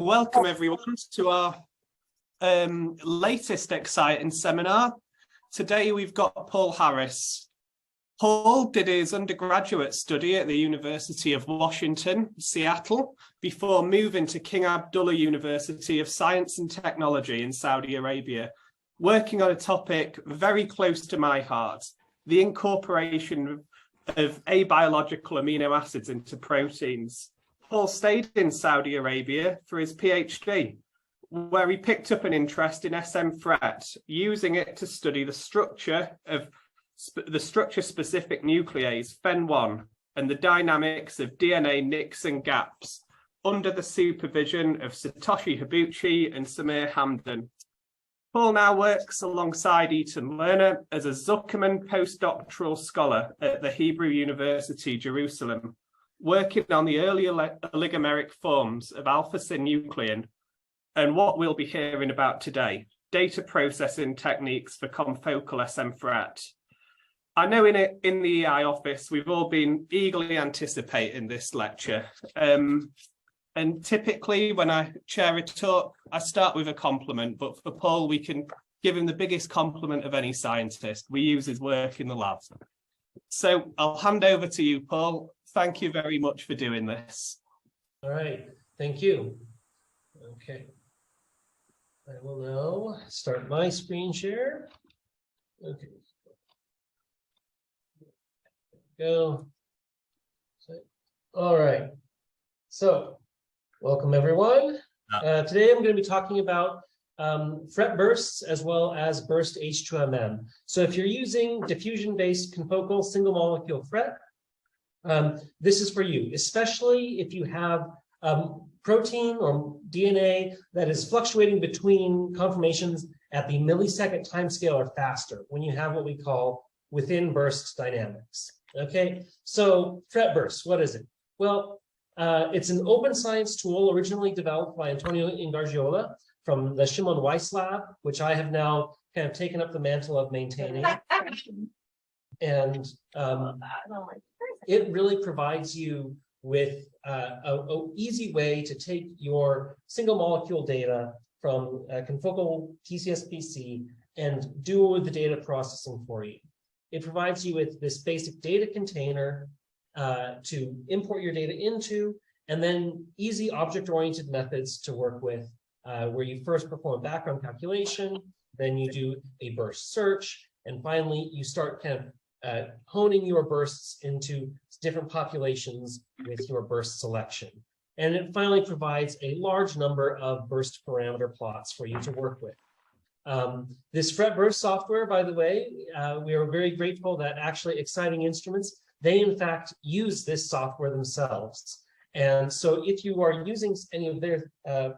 Welcome everyone to our latest exciting seminar. Today we've got Paul Harris. Paul did his undergraduate study at the University of Washington, Seattle, before moving to King Abdullah University of Science and Technology in Saudi Arabia, working on a topic very close to my heart, the incorporation of abiological amino acids into proteins. Paul stayed in Saudi Arabia for his PhD, where he picked up an interest in smFRET, using it to study the structure of the structure-specific nuclease FEN1 and the dynamics of DNA nicks and gaps under the supervision of Satoshi Higuchi and Samir Hamdan. Paul now works alongside Ethan Lerner as a Zuckerman postdoctoral scholar at the Hebrew University, Jerusalem, working on the early oligomeric forms of alpha-synuclein and what we'll be hearing about today, data processing techniques for confocal smFRET. I know in the EI office, we've all been eagerly anticipating this lecture. And typically when I chair a talk, I start with a compliment, but for Paul, we can give him the biggest compliment of any scientist. We use his work in the lab. So I'll hand over to you, Paul. Thank you very much for doing this. All right, thank you. Okay, I will now start my screen share. Okay, go. All right, so welcome everyone. Today I'm going to be talking about FRETBursts as well as burst H2MM. So if you're using diffusion-based confocal single molecule FRET, this is for you, especially if you have protein or DNA that is fluctuating between conformations at the millisecond timescale or faster, when you have what we call within burst dynamics. Okay, so FRETBursts, what is it? Well, it's an open science tool originally developed by Antonio Ingargiola from the Shimon Weiss lab, which I have now kind of taken up the mantle of maintaining. And it really provides you with an easy way to take your single molecule data from confocal TCS/PC and do the data processing for you. It provides you with this basic data container to import your data into, and then easy object-oriented methods to work with, where you first perform background calculation, then you do a burst search, and finally you start kind of honing your bursts into different populations with your burst selection. And it finally provides a large number of burst parameter plots for you to work with. This FRETBurst software, by the way, we are very grateful that actually Exciting Instruments, they in fact use this software themselves. And so if you are using any of their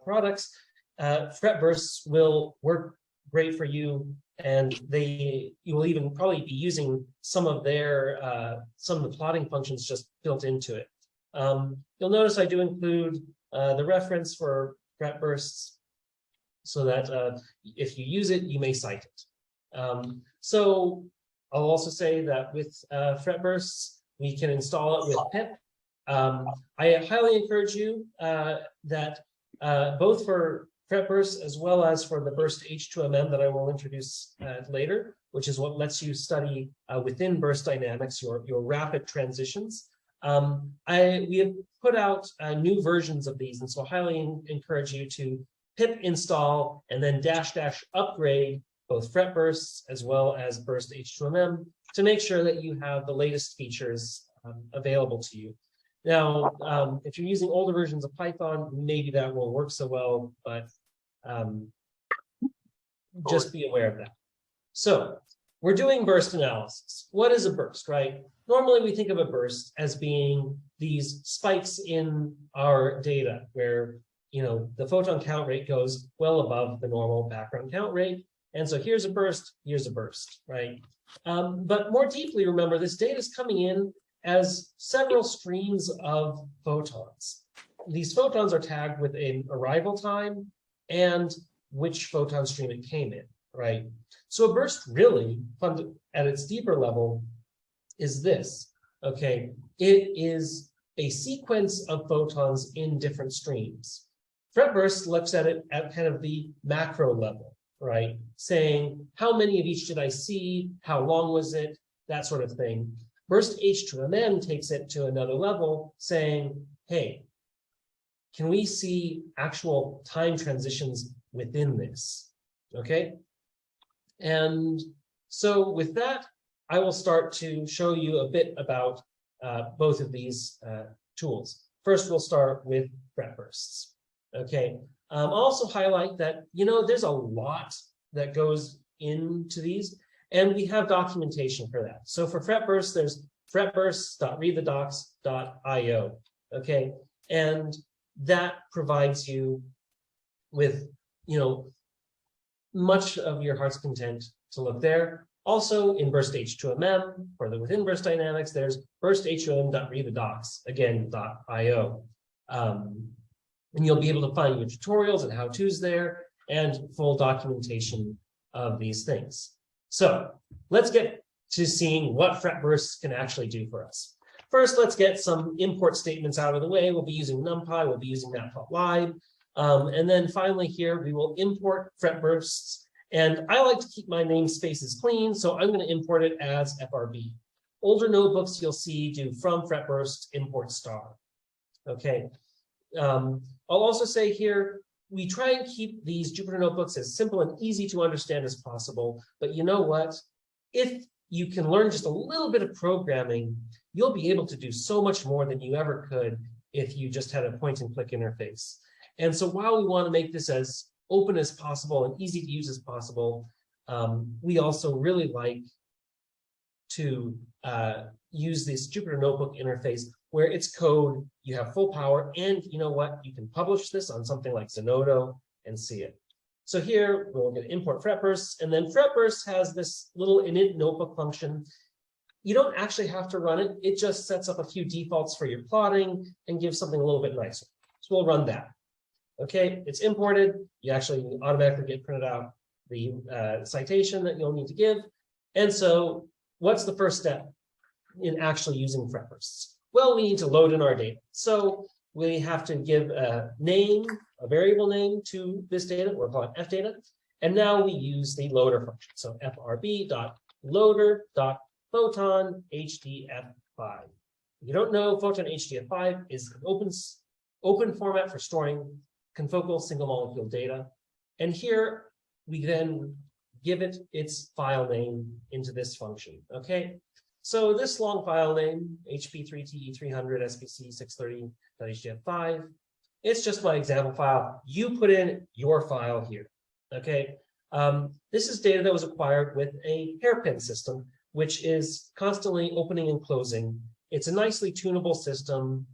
products, FRETBursts will work great for you, and you will even probably be using some of their some of the plotting functions just built into it. You'll notice I do include the reference for FRETBursts so that if you use it, you may cite it. So I'll also say that with FRETBursts, we can install it with pip. I highly encourage you that both for FRETBursts as well as for the burst H2MM that I will introduce later, which is what lets you study within burst dynamics, your rapid transitions. We have put out new versions of these, and so I highly encourage you to pip install and then -- upgrade both FRETBursts as well as burst H2MM to make sure that you have the latest features available to you. Now, if you're using older versions of Python, maybe that won't work so well, but just be aware of that. So we're doing burst analysis. What is a burst, right? Normally we think of a burst as being these spikes in our data where, you know, the photon count rate goes well above the normal background count rate. And so here's a burst, right? But more deeply, remember, this data is coming in as several streams of photons. These photons are tagged with an arrival time and which photon stream it came in, right? So a burst really, at its deeper level, is this, okay? It is a sequence of photons in different streams. FRETBurst looks at it at kind of the macro level, right? Saying how many of each did I see? How long was it? That sort of thing. Burst H2MN takes it to another level, saying, hey, can we see actual time transitions within this? Okay. And so with that, I will start to show you a bit about both of these tools. First, we'll start with FRETBursts. Okay. I'll also highlight that, there's a lot that goes into these, and we have documentation for that. So for FRETBursts, there's FRETBursts.readthedocs.io. Okay. And that provides you with, much of your heart's content to look there. Also in Burst H2MM, for the within burst dynamics, there's burst.h2m.readthedocs, again, .io. And you'll be able to find your tutorials and how-tos there and full documentation of these things. So let's get to seeing what FRETBursts can actually do for us. First, let's get some import statements out of the way. We'll be using NumPy, we'll be using matplotlib. And then finally here, we will import FRETBursts. And I like to keep my namespaces clean, so I'm going to import it as FRB. Older notebooks you'll see do from FRETBurst import star. Okay. I'll also say here, we try and keep these Jupyter notebooks as simple and easy to understand as possible. But you know what? If you can learn just a little bit of programming, you'll be able to do so much more than you ever could if you just had a point-and-click interface. And so while we want to make this as open as possible and easy to use as possible, we also really like to use this Jupyter Notebook interface where it's code, you have full power, and you know what? You can publish this on something like Zenodo and see it. So here, we're going to import FRETBursts, and then FRETBurst has this little init notebook function. You don't actually have to run it. It just sets up a few defaults for your plotting and gives something a little bit nicer. So we'll run that. Okay, it's imported. You actually automatically get printed out the citation that you'll need to give. And so what's the first step in actually using FRETBursts? Well, we need to load in our data. So we have to give a name, a variable name to this data. We're calling fdata. And now we use the loader function. So frb.loader.photon.hdf5. If you don't know, photon HDF5 is an open format for storing confocal single molecule data. And here we then give it its file name into this function. Okay. So this long file name, hp3te300 spc630.hdf5, it's just my example file. You put in your file here. Okay. This is data that was acquired with a hairpin system, which is constantly opening and closing. It's a nicely tunable system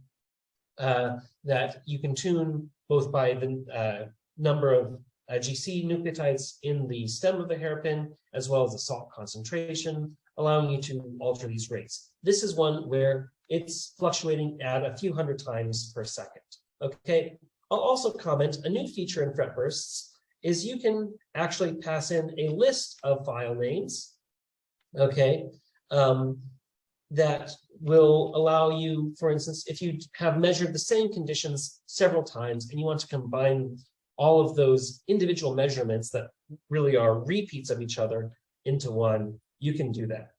that you can tune both by the number of GC nucleotides in the stem of the hairpin, as well as the salt concentration, allowing you to alter these rates. This is one where it's fluctuating at a few hundred times per second. Okay, I'll also comment, a new feature in FRETBursts is you can actually pass in a list of file names, okay, that will allow you, for instance, if you have measured the same conditions several times and you want to combine all of those individual measurements that really are repeats of each other into one, you can do that.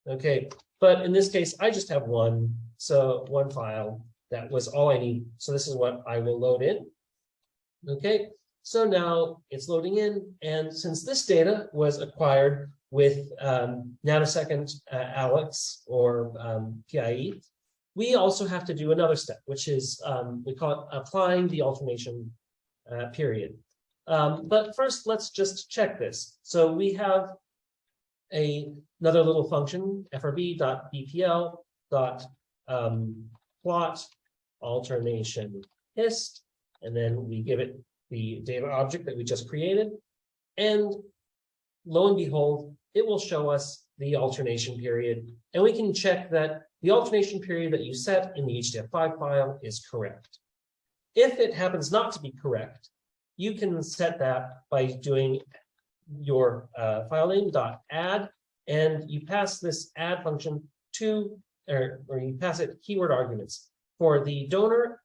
Okay, but in this case, I just have one, so one file, that was all I need. So this is what I will load in. Okay, so now it's loading in, and since this data was acquired with nanosecond Alex or PIE, we also have to do another step, which is we call it applying the alternation period. But first, let's just check this. So we have another little function, frb.bpl.plot alternation hist, and then we give it the data object that we just created, and lo and behold, it will show us the alternation period, and we can check that the alternation period that you set in the HDF5 file is correct. If it happens not to be correct, you can set that by doing your file name .add, and you pass this add function to, or you pass it keyword arguments. For the donor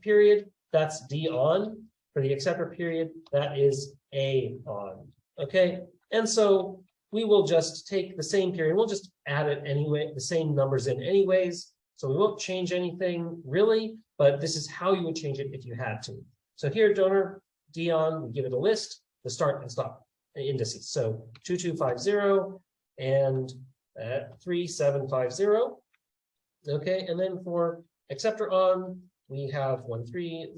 period, that's d on, For the acceptor period, that is A on. Okay, and so we will just take the same period, we'll just add it anyway, the same numbers in anyways. So we won't change anything really, but this is how you would change it if you had to. So here, donor D on, we give it a list, the start and stop indices. So 2250 and 3750. Okay, and then for acceptor on, we have 130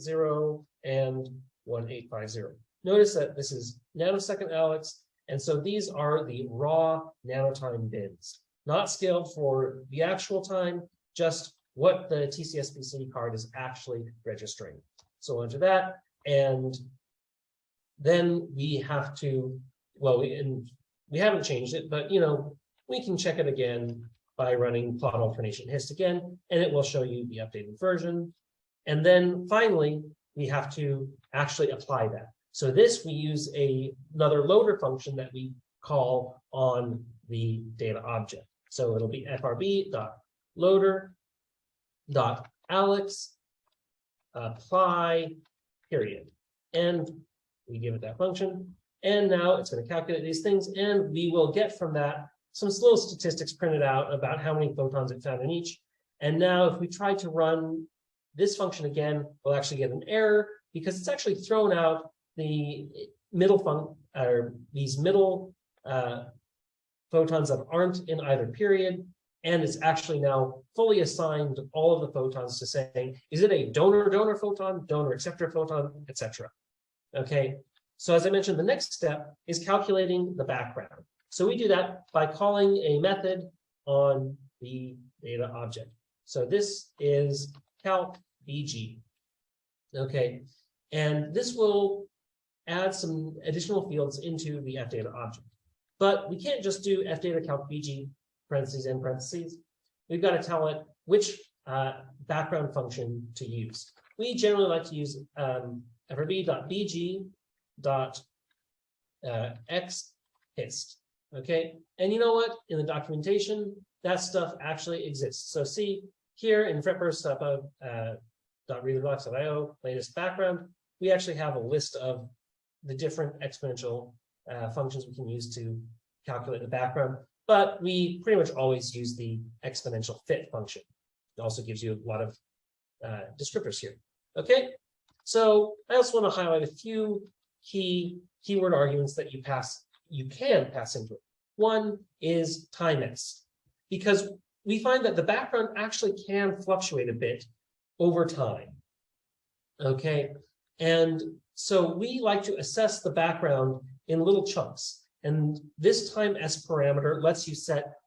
and 1850. Notice that this is nanosecond Alex, and so these are the raw nanotime bins, not scaled for the actual time, just what the TCSPC card is actually registering. So enter that, and then we have to, well, we haven't changed it, but we can check it again by running plot alternation hist again, and it will show you the updated version. And then finally, we have to actually apply that. So this, we use another loader function that we call on the data object. So it'll be FRB.loader.alex apply period. And we give it that function. And now it's going to calculate these things. And we will get from that some little statistics printed out about how many photons it found in each. And now if we try to run this function again, we'll actually get an error because it's actually thrown out the middle these middle photons that aren't in either period, and it's actually now fully assigned all of the photons to saying, is it a donor photon, donor acceptor photon, etc. Okay, so as I mentioned, the next step is calculating the background. So we do that by calling a method on the data object. So this is calc bg. Okay, and this will add some additional fields into the fdata object. But we can't just do fdata calc bg parentheses and parentheses. We've got to tell it which background function to use. We generally like to use frb.bg.xhist. Okay, and you know what? In the documentation, that stuff actually exists. So see here in FRETBursts.readerblocks.io latest background, we actually have a list of the different exponential functions we can use to calculate the background, but we pretty much always use the exponential fit function. It also gives you a lot of descriptors here. Okay, so I also want to highlight a few keyword arguments that you can pass into it. One is time s, because we find that the background actually can fluctuate a bit over time. Okay, and so we like to assess the background in little chunks, and this time s parameter lets you set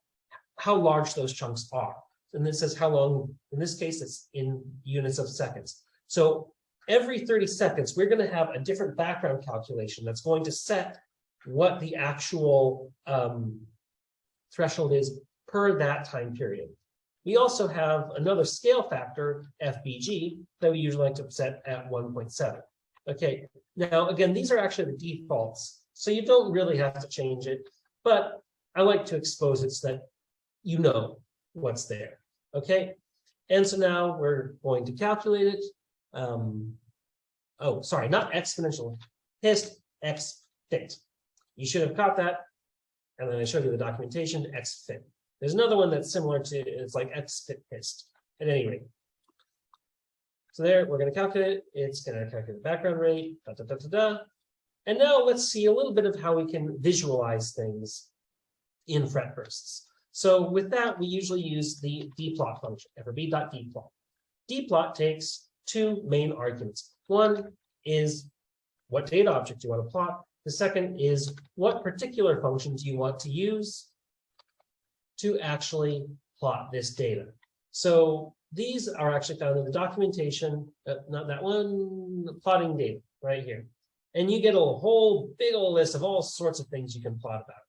how large those chunks are. And it says how long, in this case, it's in units of seconds. So every 30 seconds, we're going to have a different background calculation that's going to set what the actual threshold is per that time period. We also have another scale factor, FBG, that we usually like to set at 1.7. Okay, now again, these are actually the defaults, so you don't really have to change it, but I like to expose it so that you know what's there. Okay, and so now we're going to calculate it. Oh, sorry, not exponential, hist, xfit. You should have caught that, and then I showed you the documentation, xfit. There's another one that's similar to, it's like xfit hist. At any rate, so there, we're going to calculate it. It's going to calculate the background rate, And now let's see a little bit of how we can visualize things in FRETBursts. So with that, we usually use the dplot function, frb.dplot. Dplot takes two main arguments. One is what data object you want to plot. The second is what particular function do you want to use to actually plot this data. So these are actually found in the documentation, not that one, plotting data right here. And you get a whole big old list of all sorts of things you can plot about.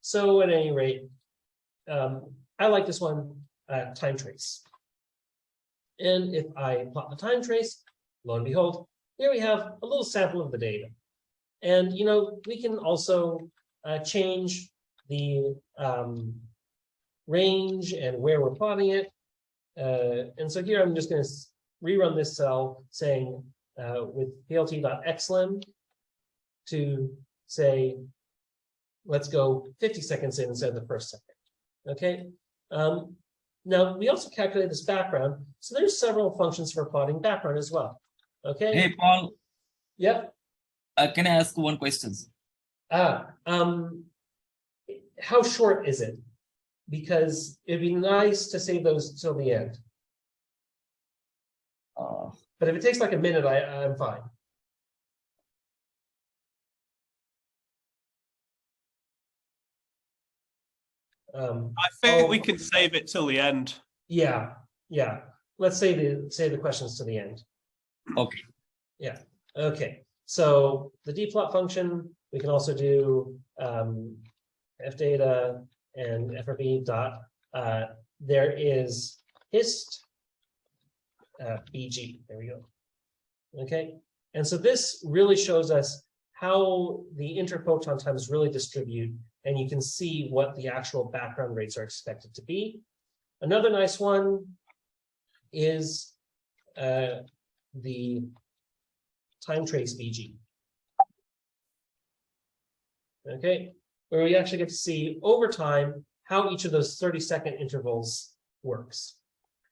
So at any rate, I like this one, time trace. And if I plot the time trace, lo and behold, here we have a little sample of the data. And, you know, we can also change the range and where we're plotting it. And so here I'm just going to rerun this cell saying with plt.xlim to say, let's go 50 seconds in instead of the first second. Okay. Now we also calculate this background. So there's several functions for plotting background as well. Okay. Hey, Paul. Yep. Can I ask one question? How short is it? Because it'd be nice to save those till the end. But if it takes like a minute, I'm fine. I think we can save it till the end. Yeah. Let's save the questions to the end. Okay. Yeah. Okay. So the dplot function, we can also do fdata and FRB dot. There is hist bg. There we go. Okay. And so this really shows us how the interphoton times really distribute, and you can see what the actual background rates are expected to be. Another nice one is the time trace BG. Okay, where we actually get to see over time how each of those 30-second intervals works.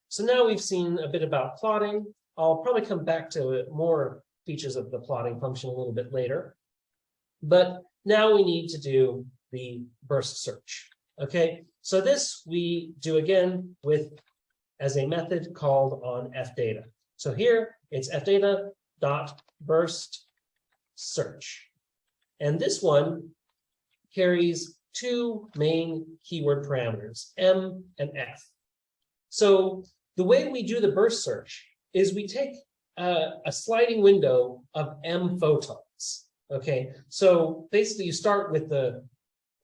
So now we've seen a bit about plotting. I'll probably come back to more features of the plotting function a little bit later. But now we need to do the burst search. Okay, so this we do again with as a method called on fdata. So here it's fdata dot burst search. And this one carries two main keyword parameters, M and F. So the way we do the burst search is we take a sliding window of M photons. Okay, so basically you start with the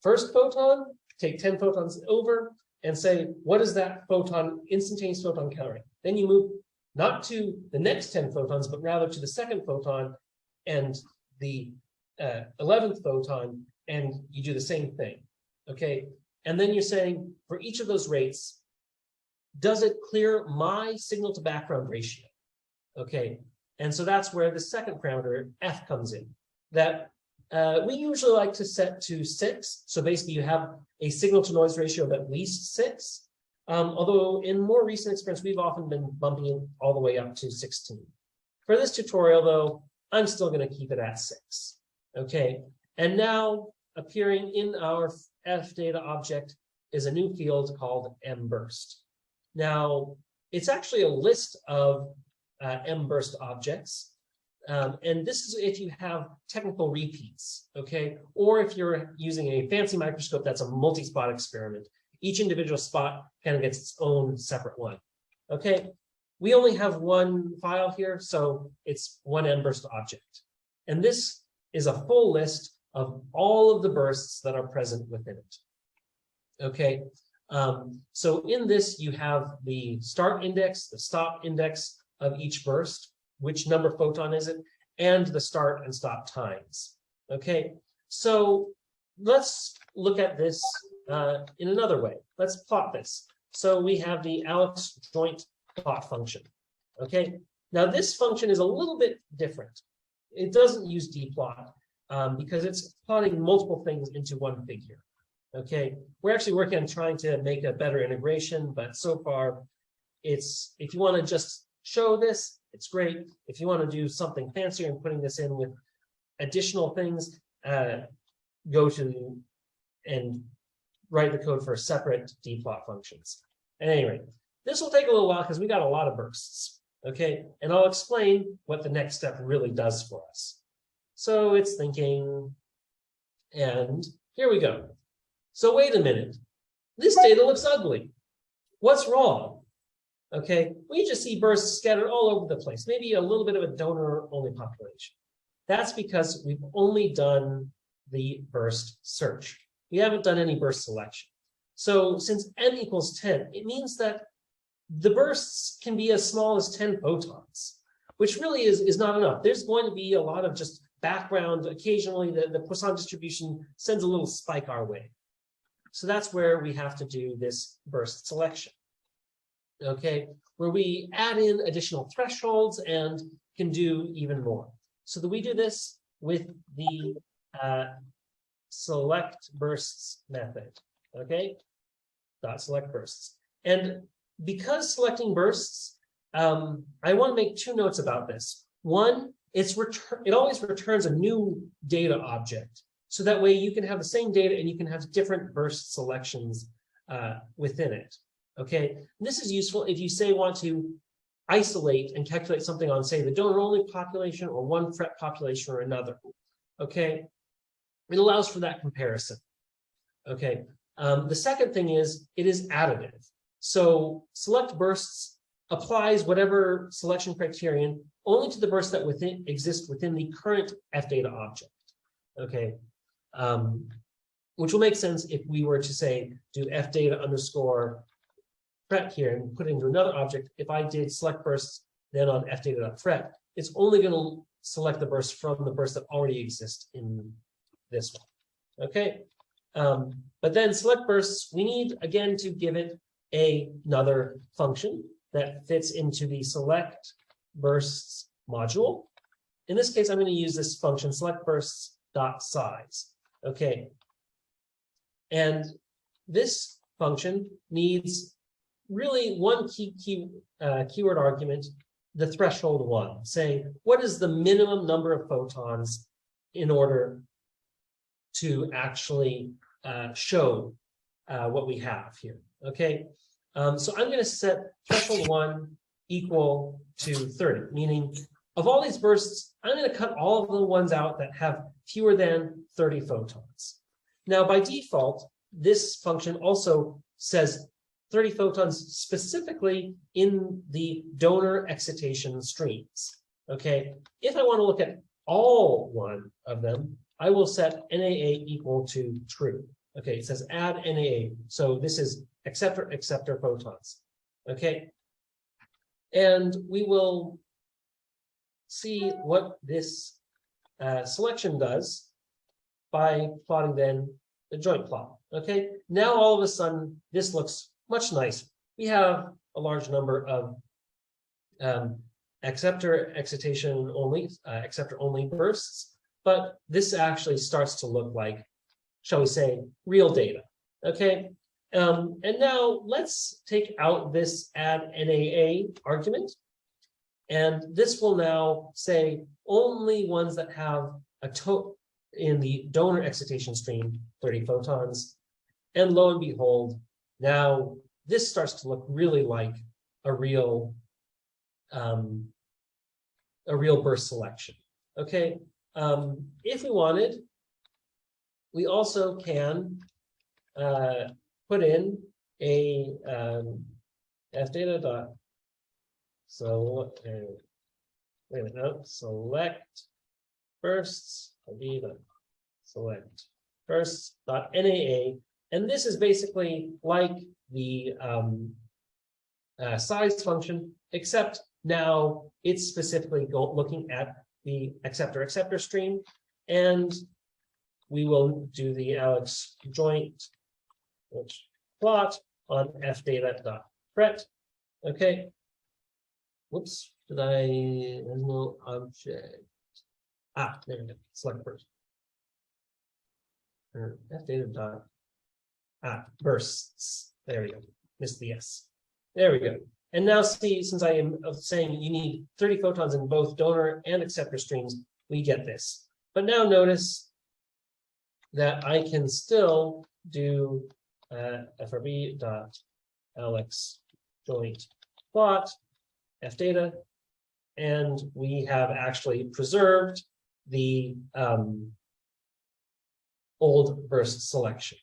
first photon, take 10 photons over, and say, what is that photon, instantaneous photon counting? Then you move not to the next 10 photons, but rather to the second photon and the 11th photon, and you do the same thing. Okay, and then you're saying for each of those rates, does it clear my signal to background ratio? Okay, and so that's where the second parameter, F, comes in. That we usually like to set to 6. So basically you have a signal to noise ratio of at least 6. Although in more recent experience, we've often been bumping it all the way up to 16. For this tutorial though, I'm still going to keep it at 6. Okay, and now appearing in our fdata object is a new field called mburst. Now, it's actually a list of mburst objects. And this is if you have technical repeats, okay? Or if you're using a fancy microscope that's a multi-spot experiment. Each individual spot kind of gets its own separate one, okay? We only have one file here, so it's one mburst object. And this is a full list of all of the bursts that are present within it, okay? So in this, you have the start index, the stop index of each burst, which number photon is it, and the start and stop times. Okay, so let's look at this in another way. Let's plot this. So we have the Alex joint plot function. Okay, now this function is a little bit different. It doesn't use dplot because it's plotting multiple things into one figure. Okay, we're actually working on trying to make a better integration, but so far it's, if you want to just show this, it's great. If you want to do something fancier and putting this in with additional things, go to and write the code for separate dplot functions. At any rate, this will take a little while because we got a lot of bursts. Okay, and I'll explain what the next step really does for us. So it's thinking, and here we go. So wait a minute, this data looks ugly. What's wrong? Okay, we just see bursts scattered all over the place, maybe a little bit of a donor-only population. That's because we've only done the burst search. We haven't done any burst selection. So since n equals 10, it means that the bursts can be as small as 10 photons, which really is not enough. There's going to be a lot of just background. Occasionally, the Poisson distribution sends a little spike our way. So that's where we have to do this burst selection. Okay, where we add in additional thresholds and can do even more. So that we do this with the select bursts method. Okay, select bursts. And because selecting bursts, I want to make two notes about this. One, it always returns a new data object. So that way you can have the same data and you can have different burst selections within it. Okay, and this is useful if you say want to isolate and calculate something on, say, the donor-only population or one FRET population or another. Okay, it allows for that comparison. Okay, the second thing is it is additive. So select bursts applies whatever selection criterion only to the bursts that exist within the current FData object. Okay, which will make sense if we were to say do FData underscore FRET here and put it into another object. If I did select bursts then on FData.FRET, it's only going to select the bursts from the bursts that already exist in this one. Okay, but then select bursts, we need again to give it another function that fits into the select bursts module. In this case, I'm going to use this function select bursts dot size. Okay, and this function needs really one keyword argument, the threshold one, saying what is the minimum number of photons in order to actually show what we have here. Okay, so I'm going to set threshold 1 equal to 30, meaning of all these bursts, I'm going to cut all of the ones out that have fewer than 30 photons. Now, by default, this function also says 30 photons specifically in the donor excitation streams. Okay, if I want to look at all one of them, I will set NAA equal to true. Okay, it says add NAA. So this is acceptor photons. Okay, and we will see what this selection does by plotting then the joint plot. Okay, now all of a sudden this looks much nicer. We have a large number of acceptor only bursts, but this actually starts to look like, shall we say, real data. Okay, and now let's take out this add NAA argument, and this will now say only ones that have a total in the donor excitation stream 30 photons, and lo and behold, now this starts to look really like a real burst selection. Okay, if we wanted, we also can put in a fdata dot select bursts select bursts dot NAA, and this is basically like the size function, except now it's specifically looking at the acceptor stream, and we will do the Alex joint plot on fdata.FRET. Okay. Whoops, there's no object. There we go, select burst. Fdata bursts. There we go. Missed the S. There we go. And now see, since I am saying you need 30 photons in both donor and acceptor streams, we get this. But now notice that I can still do FRB.Alex joint plot fdata, and we have actually preserved the old burst selection.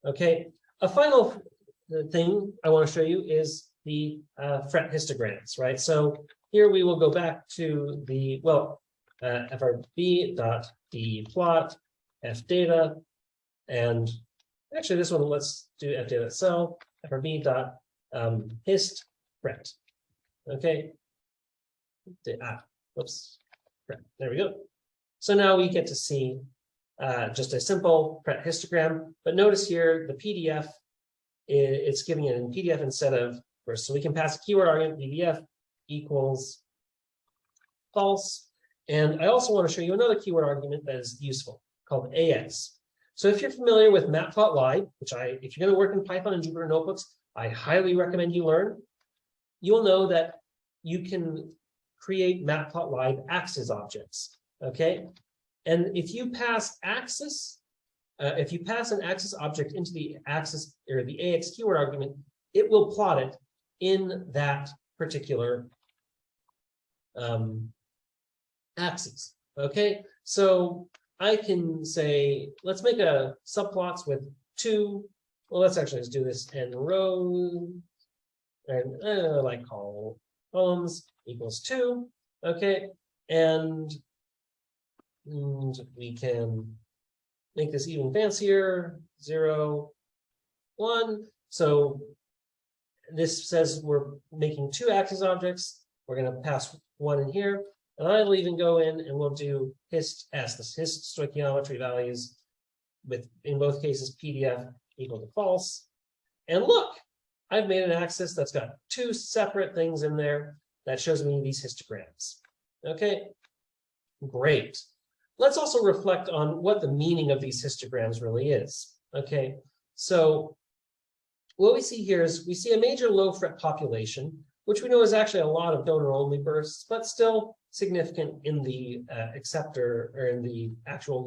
Okay, a final thing I want to show you is the FRET histograms, right? So here we will go back to the, FRB.dplot fdata, and actually this one, let's do fdata itself, FRB.hist.FRET. Okay. Whoops. There we go. So now we get to see just a simple FRET histogram, but notice here the PDF, it's giving it in PDF instead of burst. So we can pass a keyword argument, PDF equals false. And I also want to show you another keyword argument that is useful called AX. So if you're familiar with matplotlib, which if you're going to work in Python and Jupyter Notebooks, I highly recommend you learn. You'll know that you can create matplotlib axis objects, okay? And if you pass an axis object into the axis or the AX keyword argument, it will plot it in that particular axis, okay? So I can say, let's make a subplots with two, well, let's actually just do this in rows, and like columns equals 2, okay? And we can make this even fancier, 0, 1. So this says we're making 2 axis objects. We're going to pass 1 in here. And I'll even go in and we'll do hist stoichiometry values with, in both cases, PDF equal to false. And look, I've made an axis that's got 2 separate things in there that shows me these histograms. Okay, great. Let's also reflect on what the meaning of these histograms really is. Okay, so what we see here is we see a major low FRET population, which we know is actually a lot of donor-only bursts, but still significant in the acceptor or in the actual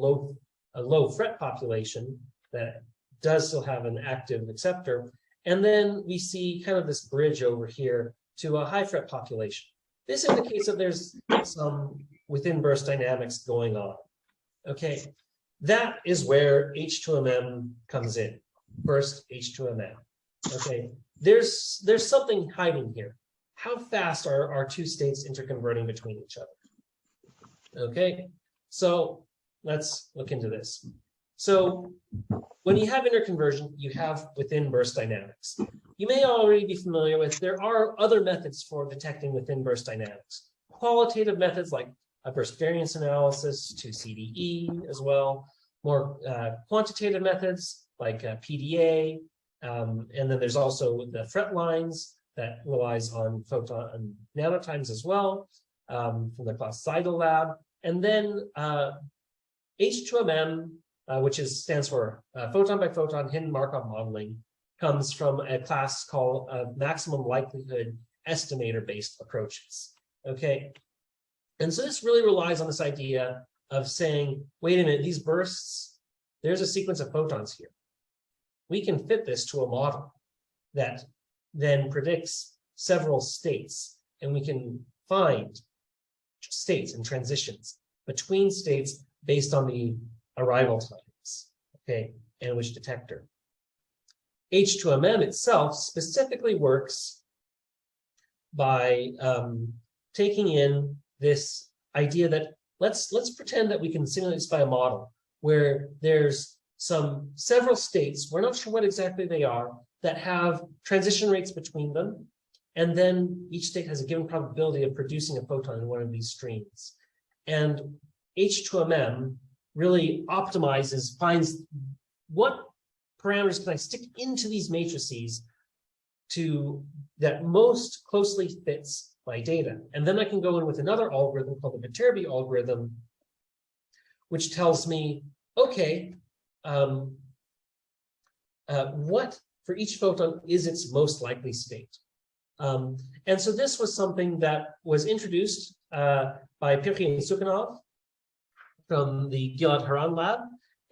low FRET population that does still have an active acceptor. And then we see kind of this bridge over here to a high FRET population. This indicates that there's some within burst dynamics going on. Okay, that is where H2MM comes in. Burst H2MM. Okay, there's something hiding here. How fast are our 2 states interconverting between each other? Okay, so let's look into this. So when you have interconversion, you have within burst dynamics. You may already be familiar with, there are other methods for detecting within burst dynamics. Qualitative methods like a burst variance analysis to CDE as well. More quantitative methods like PDA. And then there's also the FRET lines that relies on photon nanotimes as well from the Klaus Seidel lab. And then H2MM, which stands for photon by photon hidden Markov modeling, comes from a class called maximum likelihood estimator based approaches. Okay, and so this really relies on this idea of saying, wait a minute, these bursts, there's a sequence of photons here. We can fit this to a model that then predicts several states, and we can find states and transitions between states based on the arrival times, okay, and which detector. H2MM itself specifically works by taking in this idea that let's pretend that we can simulate this by a model where there's several states, we're not sure what exactly they are, that have transition rates between them, and then each state has a given probability of producing a photon in one of these streams. And H2MM really optimizes, finds what parameters can I stick into these matrices that most closely fits my data. And then I can go in with another algorithm called the Viterbi algorithm, which tells me, okay, what for each photon is its most likely state. And so this was something that was introduced by Pirkhi and Sukhanov from the Gilad Haran lab.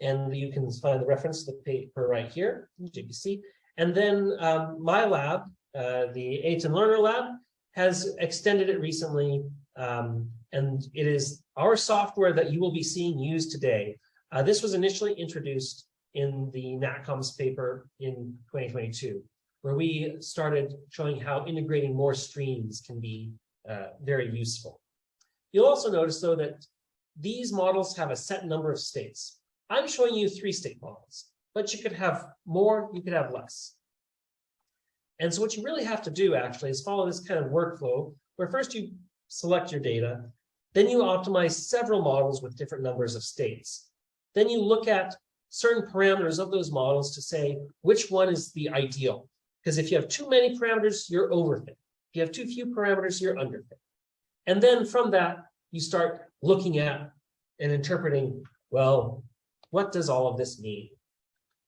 And you can find the reference to the paper right here, JPC. And then my lab, the Eitan Lerner lab, has extended it recently. And it is our software that you will be seeing used today. This was initially introduced in the NatComs paper in 2022, where we started showing how integrating more streams can be very useful. You'll also notice, though, that these models have a set number of states. I'm showing you 3-state models, but you could have more, you could have less. And so what you really have to do actually is follow this kind of workflow where first you select your data, then you optimize several models with different numbers of states. Then you look at certain parameters of those models to say which one is the ideal. Because if you have too many parameters, you're overfit. If you have too few parameters, you're underfit. And then from that, you start looking at and interpreting, well, what does all of this mean?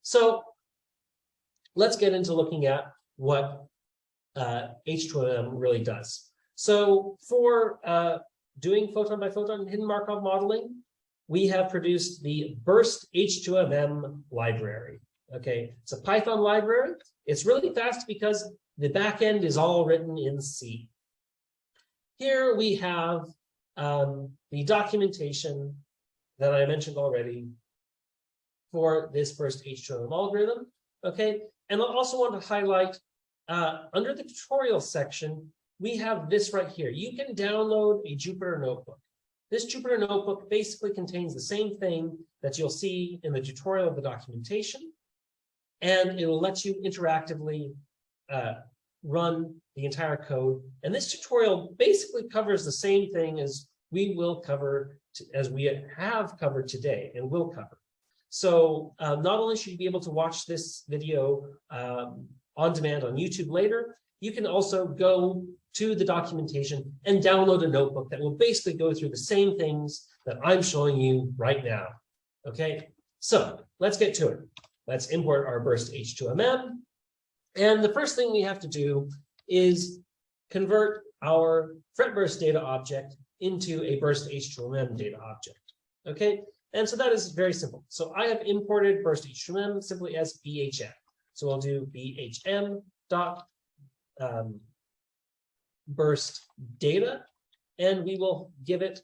So let's get into looking at what H2M really does. So for doing photon by photon hidden Markov modeling, we have produced the burst H2MM library. Okay, it's a Python library. It's really fast because the backend is all written in C. Here we have the documentation that I mentioned already for this first H2M algorithm. Okay, and I also want to highlight under the tutorial section, we have this right here. You can download a Jupyter notebook. This Jupyter notebook basically contains the same thing that you'll see in the tutorial of the documentation, and it will let you interactively run the entire code. And this tutorial basically covers the same thing as we will cover, as we have covered today and will cover. So not only should you be able to watch this video on demand on YouTube later, you can also go to the documentation and download a notebook that will basically go through the same things that I'm showing you right now. Okay, so let's get to it. Let's import our burst H2MM. And the first thing we have to do is convert our FRETBurst data object into a burst H2MM data object. Okay, and so that is very simple. So I have imported burst H2MM simply as BHM. So I'll do BHM dot burst data, and we will give it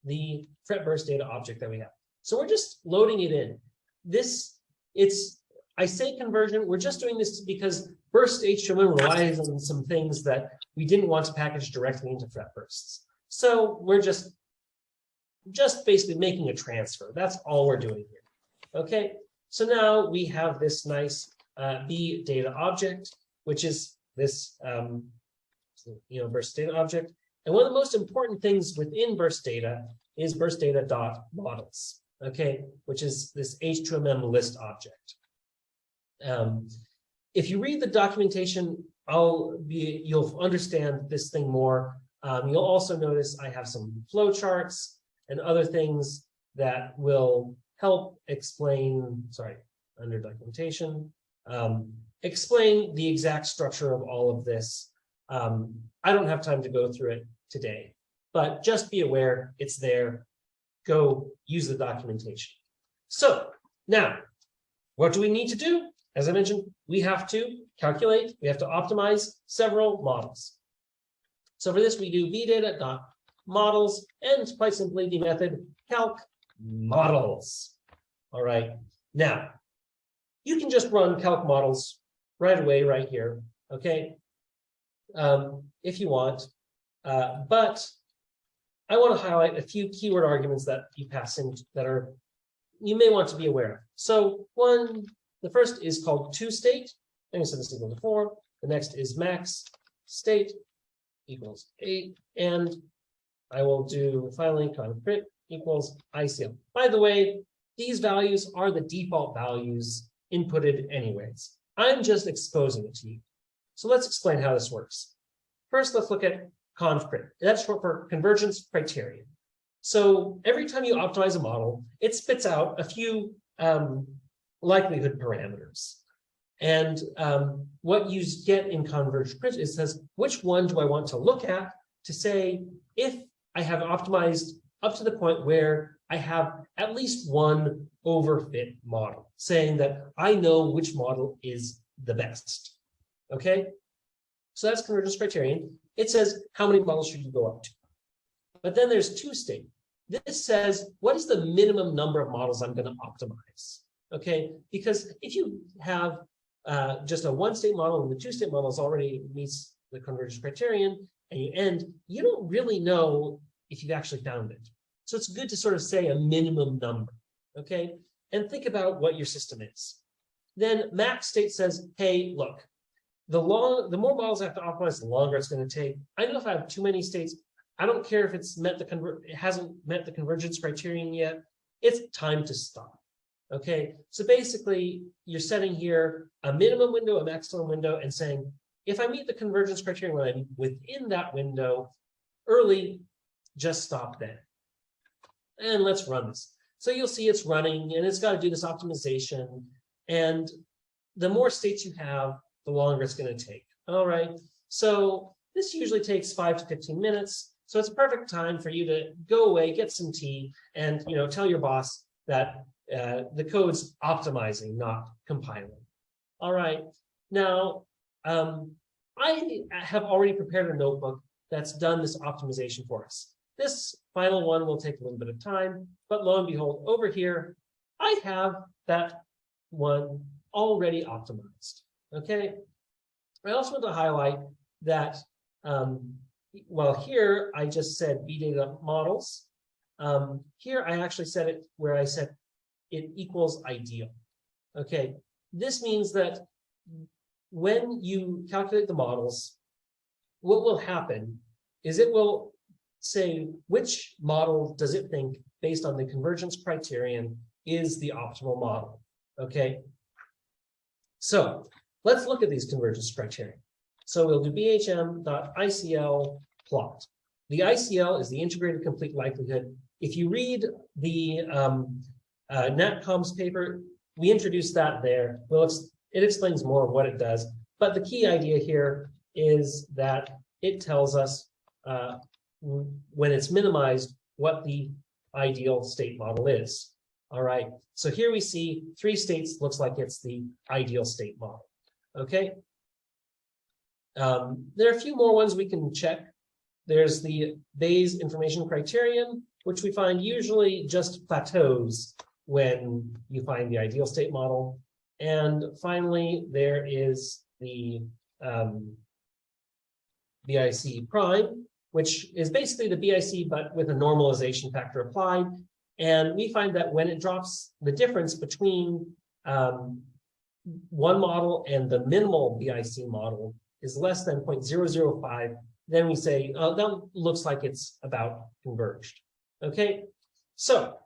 the FRETBurst data object that we have. So we're just loading it in. I say conversion, we're just doing this because burst HTML relies on some things that we didn't want to package directly into FRETBursts. So we're just basically making a transfer. That's all we're doing here. Okay, so now we have this nice B data object, which is this burst data object. And one of the most important things within burst data is burst data dot models, okay, which is this H2MM list object. If you read the documentation, you'll understand this thing more. You'll also notice I have some flowcharts and other things that will help explain, under documentation, explain the exact structure of all of this. I don't have time to go through it today, but just be aware it's there. Go use the documentation. So now, what do we need to do? As I mentioned, we have to calculate, we have to optimize several models. So for this, we do vdata.models and quite simply the method calc models. All right. Now, you can just run calc models right away, right here. Okay. If you want, but I want to highlight a few keyword arguments that you pass in that you may want to be aware of. So the first is called toState. I'm going to set this equal to 4. The next is max state equals 8. And I will do finally confocal equals ICL. By the way, these values are the default values inputted anyways. I'm just exposing it to you. So let's explain how this works. First, let's look at confocal. That's short for convergence criterion. So every time you optimize a model, it spits out a few likelihood parameters. And what you get in convergence criterion is says, which one do I want to look at to say if I have optimized up to the point where I have at least one overfit model, saying that I know which model is the best. Okay, so that's convergence criterion. It says how many models should you go up to. But then there's toState. This says what is the minimum number of models I'm going to optimize. Okay, because if you have just a one-state model and the two-state models already meets the convergence criterion, and you don't really know if you've actually found it. So it's good to sort of say a minimum number. Okay, and think about what your system is. Then max state says, hey, look, the more models I have to optimize, the longer it's going to take. I know if I have too many states, I don't care if it's it hasn't met the convergence criterion yet. It's time to stop. Okay, so basically you're setting here a minimum window, a maximum window, and saying, if I meet the convergence criterion when I'm within that window early, just stop then. And let's run this. So you'll see it's running and it's got to do this optimization. And the more states you have, the longer it's going to take. All right. So this usually takes 5 to 15 minutes. So it's a perfect time for you to go away, get some tea, and tell your boss that the code's optimizing, not compiling. All right. Now, I have already prepared a notebook that's done this optimization for us. This final one will take a little bit of time, but lo and behold, over here, I have that one already optimized. Okay. I also want to highlight that, well, here I just said bdata models. Here I actually said it where I said it equals ideal. Okay. This means that when you calculate the models, what will happen is it will say which model does it think, based on the convergence criterion, is the optimal model. Okay. So let's look at these convergence criteria. So we'll do bhm.icl plot. The ICL is the integrated complete likelihood. If you read the NatComs paper, we introduced that there. Well, it explains more of what it does. But the key idea here is that it tells us when it's minimized what the ideal state model is. All right. So here we see 3 states, looks like it's the ideal state model. Okay. There are a few more ones we can check. There's the Bayes information criterion, which we find usually just plateaus when you find the ideal state model. And finally, there is the BIC prime, which is basically the BIC, but with a normalization factor applied. And we find that when it drops the difference between one model and the minimal BIC model is less than 0.005, then we say, oh, that looks like it's about converged. Okay, so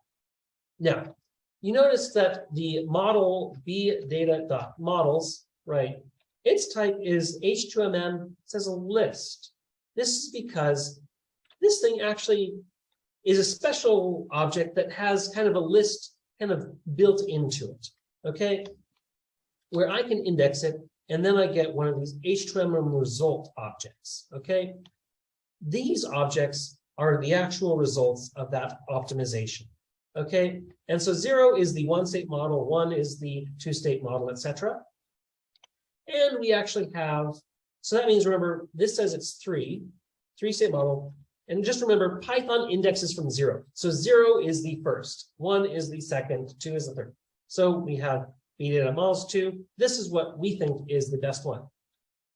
now you notice that the model bdata.models, right, its type is H2MM, it says a list. This is because this thing actually is a special object that has kind of a list kind of built into it, okay, where I can index it, and then I get one of these H2MM result objects, okay? These objects are the actual results of that optimization, okay? And so 0 is the 1-state model, 1 is the 2-state model, etc. And we actually have, so that means, remember, this says it's 3-state model. And just remember, Python indexes from 0. So 0 is the first, 1 is the second, 2 is the third. So we have bdata models 2. This is what we think is the best one.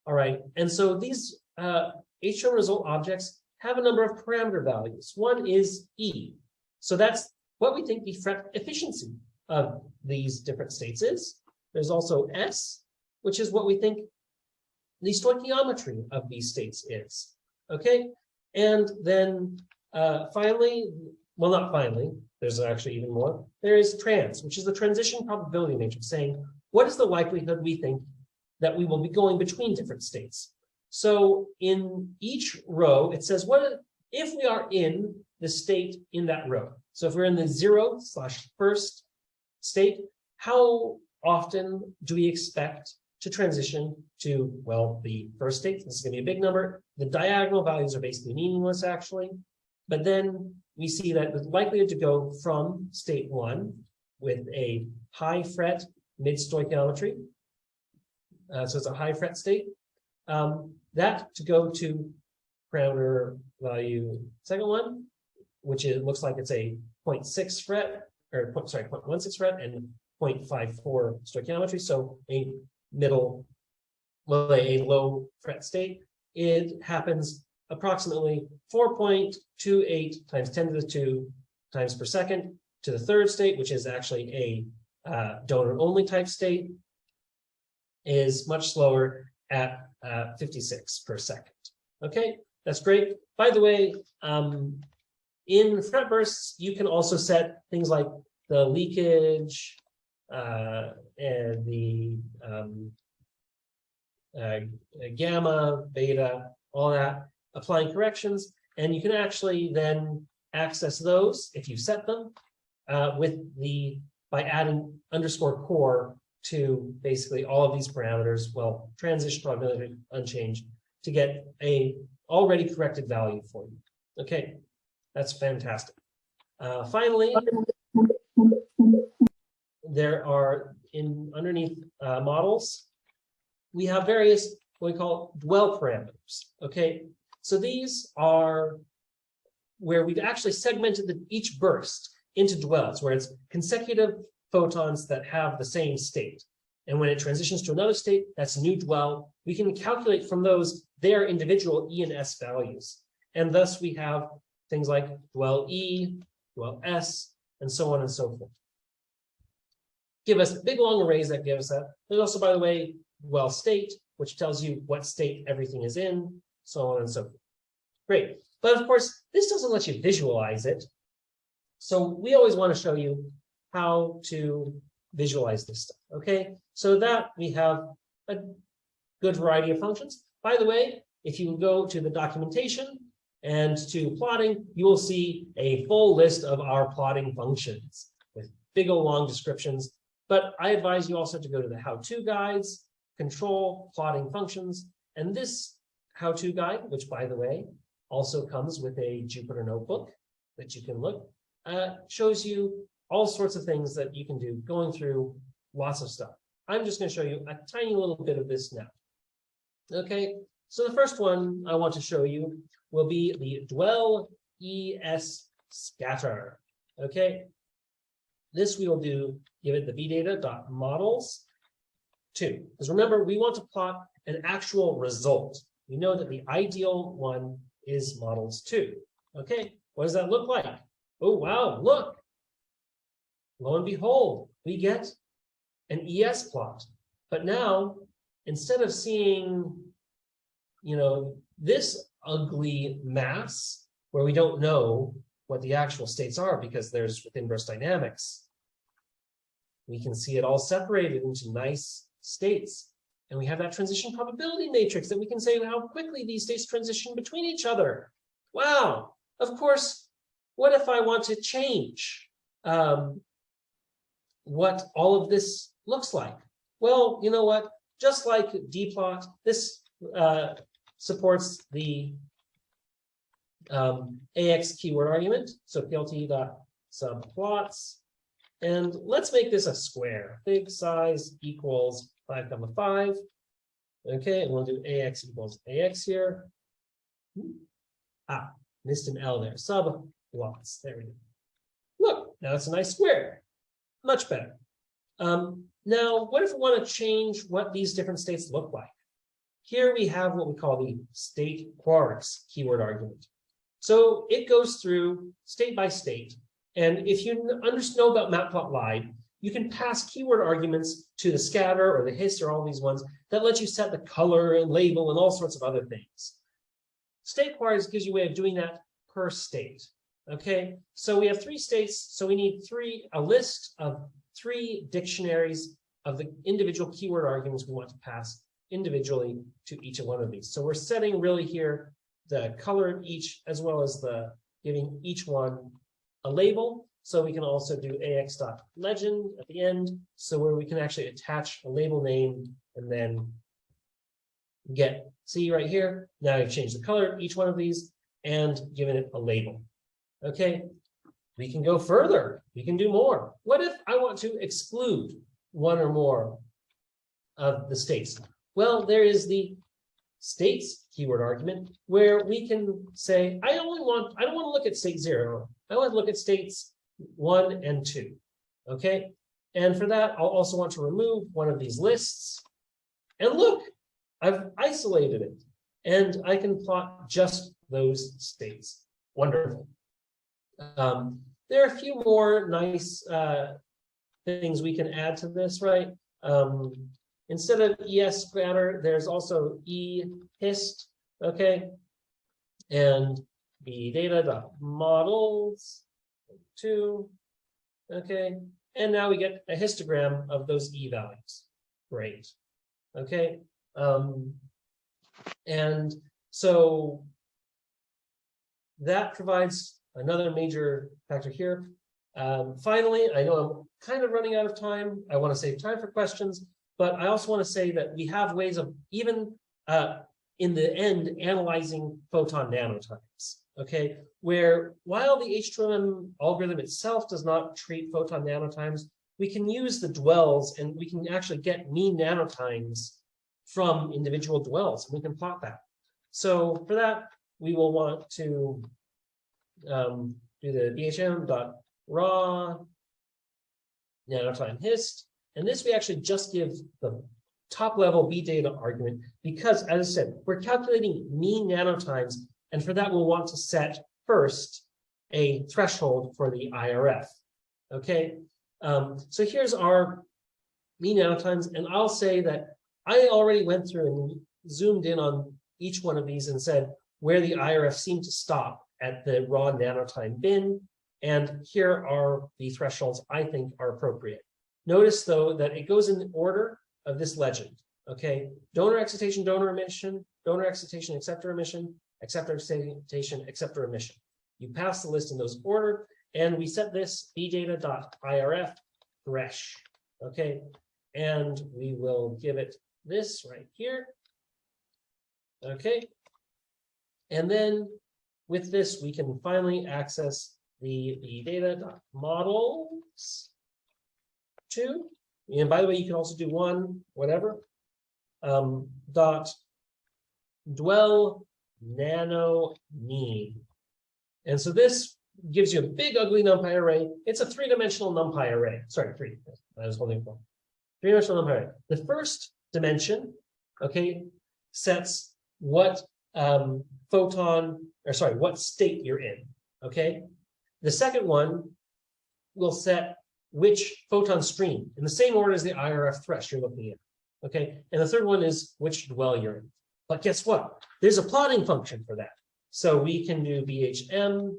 All right. And so these H2M result objects have a number of parameter values. One is E. So that's what we think the FRET efficiency of these different states is. There's also S, which is what we think the stoichiometry of these states is. Okay. And then finally, well, not finally, there's actually even more. There is trans, which is the transition probability matrix, saying what is the likelihood we think that we will be going between different states. So in each row, it says what if we are in the state in that row. So if we're in the 0/first state, how often do we expect to transition to, well, the first state? This is going to be a big number. The diagonal values are basically meaningless, actually. But then we see that the likelihood to go from state 1 with a high FRET mid stoichiometry, so it's a high FRET state, that to go to parameter value second one, which it looks like it's a 0.6 FRET, or 0.16 FRET and 0.54 stoichiometry, so a middle, well, a low FRET state. It happens approximately 4.28 times 10 to the 2 times per second to the third state, which is actually a donor-only type state, is much slower at 56 per second. Okay, that's great. By the way, in FRETBursts, you can also set things like the leakage and the gamma, beta, all that, applying corrections. And you can actually then access those if you set them by adding _core to basically all of these parameters, well, transition probability unchanged, to get a already corrected value for you. Okay, that's fantastic. Finally, there are underneath models, we have various what we call dwell parameters. Okay, so these are where we've actually segmented each burst into dwells, where it's consecutive photons that have the same state. And when it transitions to another state, that's a new dwell. We can calculate from those their individual E and S values. And thus we have things like dwell E, dwell S, and so on and so forth. Give us big long arrays that give us that. There's also, by the way, dwell state, which tells you what state everything is in, so on and so forth. Great. But of course, this doesn't let you visualize it. So we always want to show you how to visualize this stuff. Okay, so that we have a good variety of functions. By the way, if you go to the documentation and to plotting, you will see a full list of our plotting functions with big old long descriptions. But I advise you also to go to the how-to guides, control plotting functions, and this how-to guide, which by the way, also comes with a Jupyter notebook that you can look, shows you all sorts of things that you can do, going through lots of stuff. I'm just going to show you a tiny little bit of this now. Okay, so the first one I want to show you will be the dwell ES scatter. Okay, this we will do, give it the vdata.models 2. Because remember, we want to plot an actual result. We know that the ideal one is models 2. Okay, what does that look like? Oh, wow, look. Lo and behold, we get an ES plot. But now, instead of seeing, this ugly mass where we don't know what the actual states are because there's within burst dynamics, we can see it all separated into nice states. And we have that transition probability matrix that we can say how quickly these states transition between each other. Wow. Of course, what if I want to change what all of this looks like? Well, you know what? Just like dplot, this supports the AX keyword argument. So plt.subplots. And let's make this a square. Big size equals 5, 5. Okay, and we'll do AX equals AX here. Missed an L there. Subplots. There we go. Look, now it's a nice square. Much better. Now, what if we want to change what these different states look like? Here we have what we call the state quarks keyword argument. So it goes through state by state. And if you know about matplotlib, you can pass keyword arguments to the scatter or the hist or all these ones that let you set the color and label and all sorts of other things. State quarks gives you a way of doing that per state. Okay, so we have 3 states, so we need a list of 3 dictionaries of the individual keyword arguments we want to pass individually to each one of these. So we're setting really here the color of each, as well as giving each one a label. So we can also do ax.legend at the end, so where we can actually attach a label name and then see right here, now I've changed the color of each one of these and given it a label. Okay, we can go further. We can do more. What if I want to exclude one or more of the states? Well, there is the states keyword argument where we can say, I don't want to look at state 0. I want to look at states 1 and 2. Okay, and for that, I'll also want to remove one of these lists. And look, I've isolated it, and I can plot just those states. Wonderful. There are a few more nice things we can add to this, right? Instead of ES scatter, there's also EHist, okay? And vdata.models 2, okay? And now we get a histogram of those E values. Great, okay? And so that provides another major factor here. Finally, I know I'm kind of running out of time. I want to save time for questions, but I also want to say that we have ways of even in the end analyzing photon nanotimes. Okay, where while the H2M algorithm itself does not treat photon nanotimes, we can use the dwells and we can actually get mean nanotimes from individual dwells. We can plot that. So for that, we will want to do the bhm.raw nanotime hist. And this we actually just give the top level B data argument because, as I said, we're calculating mean nanotimes. And for that, we'll want to set first a threshold for the IRF. Okay, so here's our mean nanotimes. And I'll say that I already went through and zoomed in on each one of these and said where the IRF seemed to stop at the raw nanotime bin. And here are the thresholds I think are appropriate. Notice, though, that it goes in the order of this legend. Okay, donor excitation, donor emission, donor excitation, acceptor emission, acceptor excitation, acceptor emission. You pass the list in those order, and we set this bdata.irf thresh. Okay, and we will give it this right here. Okay, and then with this, we can finally access the bdata.models two. And by the way, you can also do one, whatever, dot dwell nano mean. And so this gives you a big, ugly NumPy array. It's a three-dimensional NumPy array. Sorry, three. I was holding for three-dimensional NumPy array. The first dimension, okay, sets what what state you're in. Okay. The second one will set which photon stream in the same order as the IRF thresh you're looking at. Okay. And the third one is which dwell you're in. But guess what? There's a plotting function for that. So we can do bhm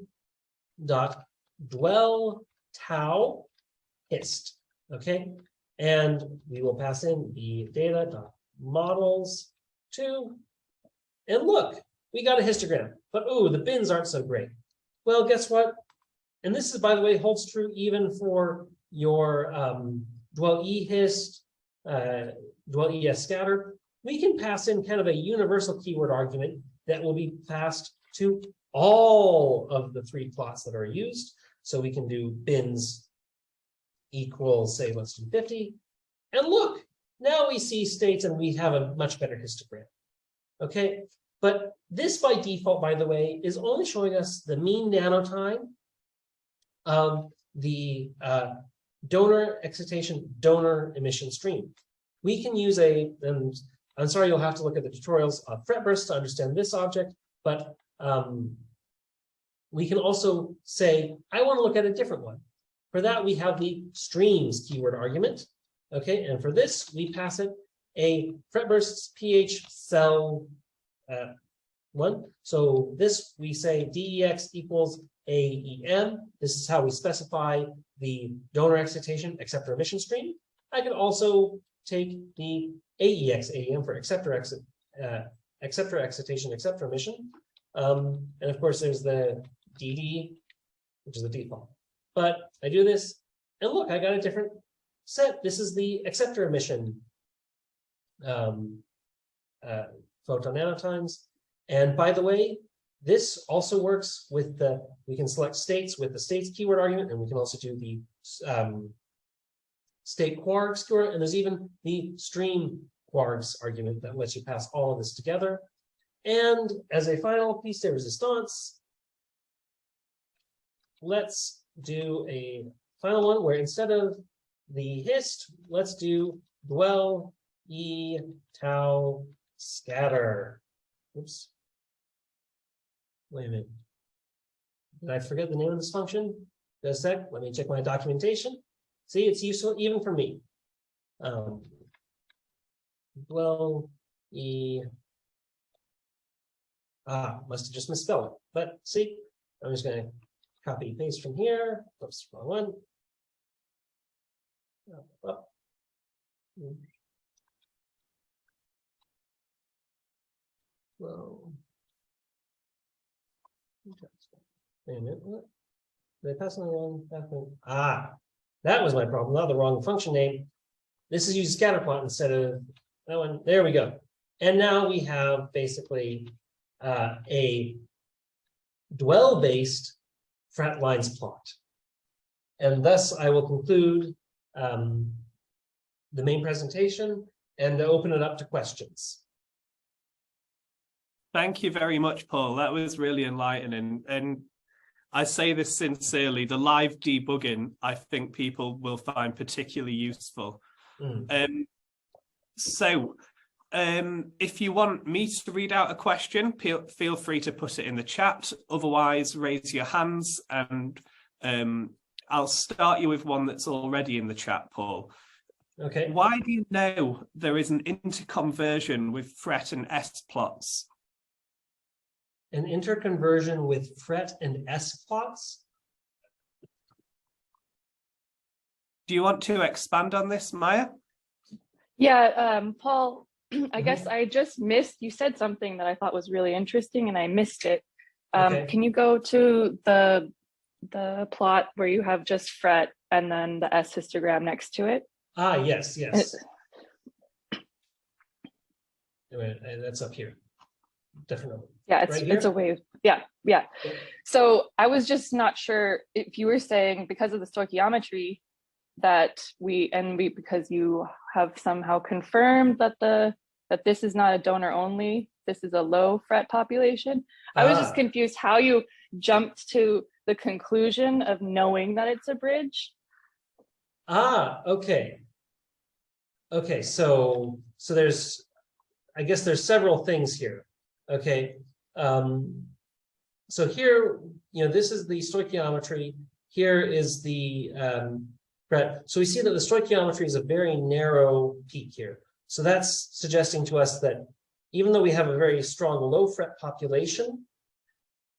dot dwell tau hist. Okay. And we will pass in the data dot models to, and look, we got a histogram, but ooh, the bins aren't so great. Well, guess what? And this is, by the way, holds true even for your dwell E hist, dwell ES scatter. We can pass in kind of a universal keyword argument that will be passed to all of the three plots that are used. So we can do bins equals, say, let's do 50. And look, now we see states and we have a much better histogram. Okay, but this by default, by the way, is only showing us the mean nanotime of the donor excitation, donor emission stream. We can use and I'm sorry, you'll have to look at the tutorials of FRETBursts to understand this object, but we can also say, I want to look at a different one. For that, we have the streams keyword argument. Okay, and for this, we pass it a FRETBursts pH cell 1. So this, we say DEX equals AEM. This is how we specify the donor excitation, acceptor emission stream. I could also take the AEX AEM for acceptor excitation, acceptor emission. And of course, there's the DD, which is the default. But I do this, and look, I got a different set. This is the acceptor emission photon nanotimes. And by the way, this also works with we can select states with the states keyword argument, and we can also do the state quarks keyword, and there's even the stream quarks argument that lets you pass all of this together. And as a final piece de resistance, let's do a final one where instead of the hist, let's do dwell E tau scatter. Oops. Wait a minute. Did I forget the name of this function? Just a sec. Let me check my documentation. See, it's useful even for me. Dwell E. Must have just misspelled it. But see, I'm just going to copy paste from here. Oops, wrong one. Well, Wait a minute, what? Did I pass on the wrong function? Ah, that was my problem, not the wrong function name. This is use scatterplot instead of that one. There we go. And now we have basically a dwell-based fret lines plot. And thus I will conclude the main presentation and open it up to questions. Thank you very much, Paul. That was really enlightening. And I say this sincerely, the live debugging, I think people will find particularly useful. If you want me to read out a question, feel free to put it in the chat. Otherwise, raise your hands and I'll start you with one that's already in the chat, Paul. Okay. Why do you know there is an interconversion with FRET and S plots? An interconversion with FRET and S plots? Do you want to expand on this, Maya? Yeah, Paul, I guess I just missed, you said something that I thought was really interesting and I missed it. Okay. Can you go to the plot where you have just FRET and then the S histogram next to it? Ah, yes, yes. That's up here. Definitely. Yeah, Right it's a wave. Yeah. So I was just not sure if you were saying because of the stoichiometry that because you have somehow confirmed that this is not a donor only, this is a low FRET population. I was just confused how you jumped to the conclusion of knowing that it's a bridge. Okay. Okay, so there's, I guess there's several things here. Okay. So here, this is the stoichiometry. Here is the FRET. So we see that the stoichiometry is a very narrow peak here. So that's suggesting to us that even though we have a very strong low FRET population,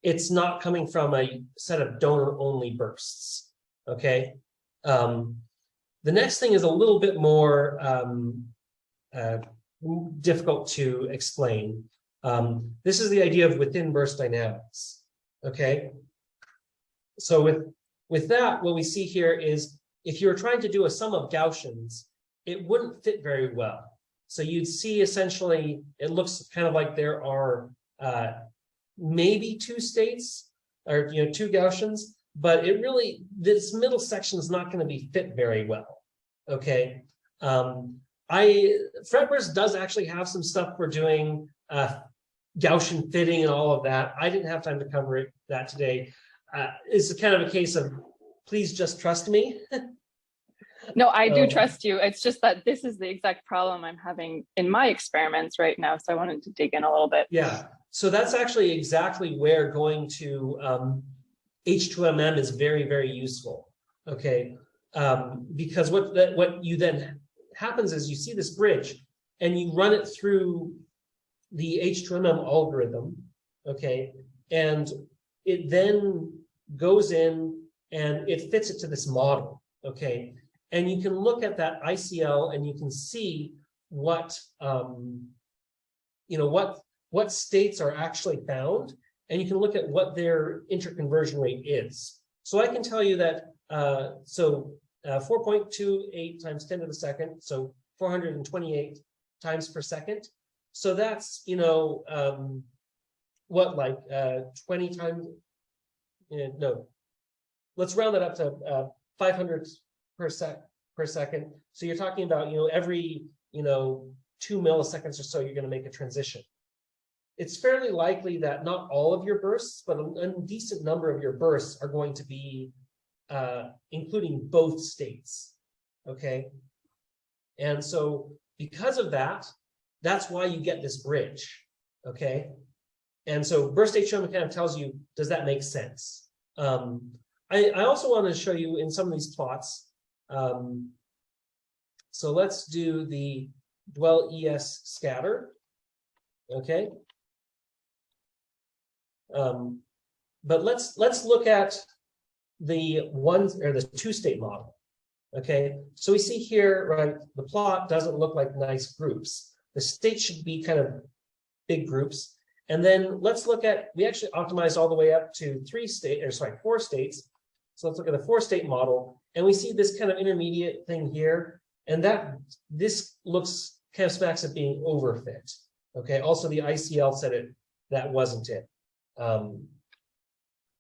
it's not coming from a set of donor-only bursts. Okay. The next thing is a little bit more difficult to explain. This is the idea of within burst dynamics. Okay. So with that, what we see here is if you're trying to do a sum of Gaussians, it wouldn't fit very well. So you'd see essentially, it looks kind of like there are maybe two states or two Gaussians, but it really, this middle section is not going to be fit very well. Okay. FRETBurst does actually have some stuff for doing Gaussian fitting and all of that. I didn't have time to cover that today. It's kind of a case of please just trust me. No, I do trust you. It's just that this is the exact problem I'm having in my experiments right now. So I wanted to dig in a little bit. Yeah. So that's actually exactly where going to H2MM is very, very useful. Okay. Because what you then happens is you see this bridge and you run it through the H2MM algorithm. Okay. And it then goes in and it fits it to this model. Okay. And you can look at that ICL and you can see what, what states are actually found, and you can look at what their interconversion rate is. So I can tell you that, 4.28 times 10 to the second, so 428 times per second. So that's, 20 times, no, let's round that up to 500 per second. So you're talking about, every, 2 milliseconds or so, you're going to make a transition. It's fairly likely that not all of your bursts, but a decent number of your bursts are going to be including both states. Okay. And so because of that, that's why you get this bridge. Okay. And so burst H2M kind of tells you, does that make sense? I also want to show you in some of these plots. So let's do the dwell ES scatter. Okay. But let's look at the the two-state model. Okay, so we see here, right, the plot doesn't look like nice groups. The states should be kind of big groups, And then let's look at, we actually optimized all the way up to 4 states. So let's look at the 4-state model, and we see this kind of intermediate thing here, and this looks kind of smacks of being overfit. Okay, also the ICL said that wasn't it.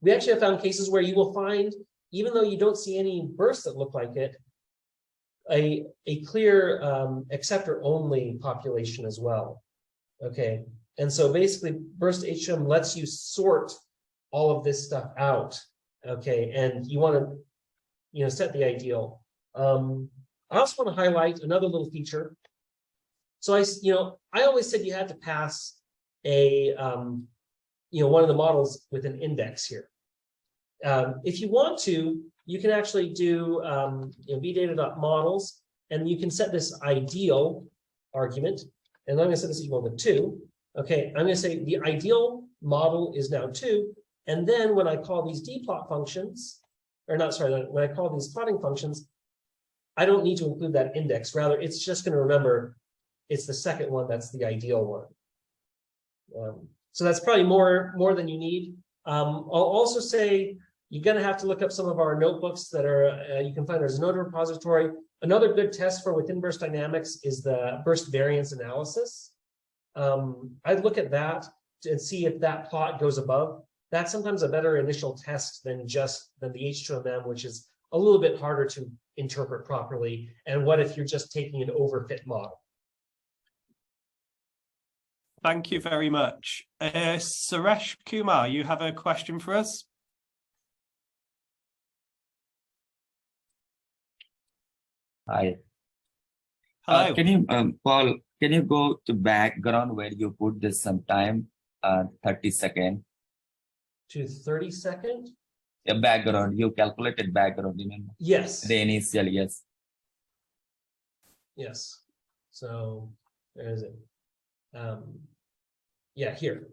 We actually have found cases where you will find, even though you don't see any bursts that look like it, a clear acceptor only population as well. Okay, and so basically burst HM lets you sort all of this stuff out. Okay, and you want to set the ideal. I also want to highlight another little feature. So I always said you had to pass a one of the models with an index here. If you want to, you can actually do vdata.models, and you can set this ideal argument, and I'm going to set this equal to 2. Okay, I'm going to say the ideal model is now 2, and then when I call these dplot functions, when I call these plotting functions, I don't need to include that index. Rather, it's just going to remember it's the second one that's the ideal one. So that's probably more than you need. I'll also say you're going to have to look up some of our notebooks that are you can find there's a node repository. Another good test for within burst dynamics is the burst variance analysis. I'd look at that and see if that plot goes above. That's sometimes a better initial test than the H2MM, which is a little bit harder to interpret properly. And what if you're just taking an overfit model? Thank you very much. Suresh Kumar, you have a question for us? Hi. Hello. Can you, Paul, can you go to background where you put this sometime, 30 second? To 30 second? Yeah, background, you calculated background, remember? Yes. The initial, yes. Yes. So where is it? Yeah, here.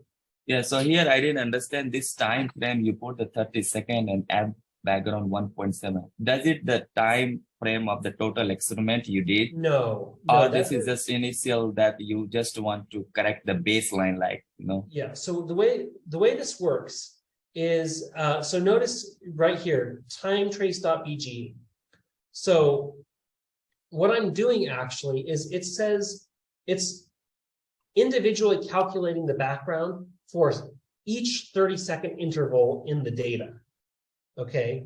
Yeah, so here I didn't understand this time frame. You put the 30 second and add background 1.7. Does it the time frame of the total experiment you did? No. Or this is just initial that you just want to correct the baseline, Yeah. So the way this works is so notice right here, time trace.bg. So what I'm doing actually is it says it's individually calculating the background for each 30-second interval in the data. Okay.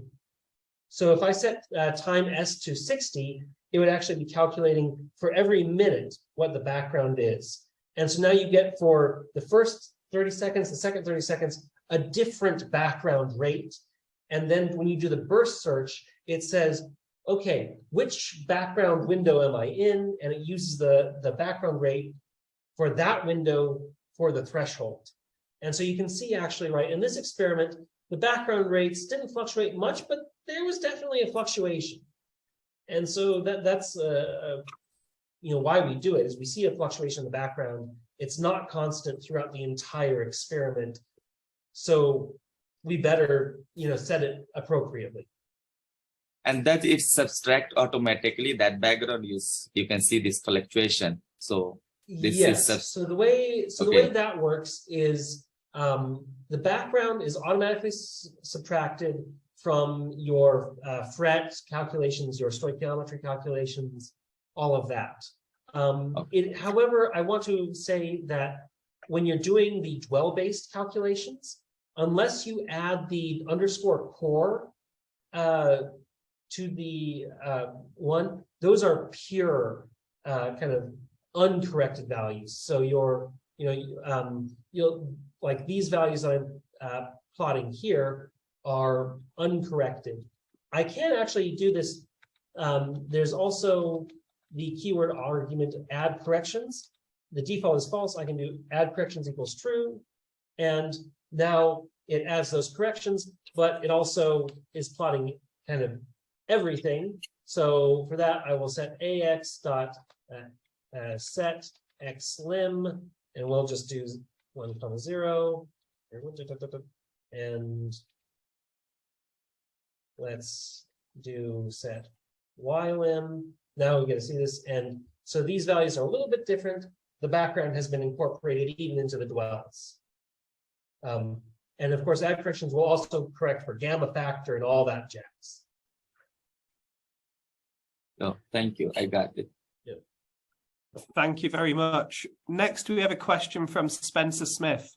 So if I set time S to 60, it would actually be calculating for every minute what the background is. And so now you get for the first 30 seconds, the second 30 seconds, a different background rate. And then when you do the burst search, it says, okay, which background window am I in? And it uses the background rate for that window for the threshold. And so you can see actually, right, in this experiment, the background rates didn't fluctuate much, but there was definitely a fluctuation. And so that's why we do it is we see a fluctuation in the background. It's not constant throughout the entire experiment. So we better, set it appropriately. And that it subtract automatically that background you can see this fluctuation. So this is so the way that works is the background is automatically subtracted from your FRET calculations, your stoichiometry calculations, all of that. However, I want to say that when you're doing the dwell-based calculations, unless you add the _core to the one, those are pure kind of uncorrected values. So you'll like these values that I'm plotting here are uncorrected. I can actually do this. There's also the keyword argument add corrections. The default is false. I can do add corrections equals true. And now it adds those corrections, but it also is plotting kind of everything. So for that, I will set ax dot set xlim, and we'll just do 1,0, and let's do set ylim. Now we get to see this, and so these values are a little bit different. The background has been incorporated even into the dwells. And of course, add corrections will also correct for gamma factor and all that jazz. Oh, thank you. I got it. Thank you very much. Next, we have a question from Spencer Smith.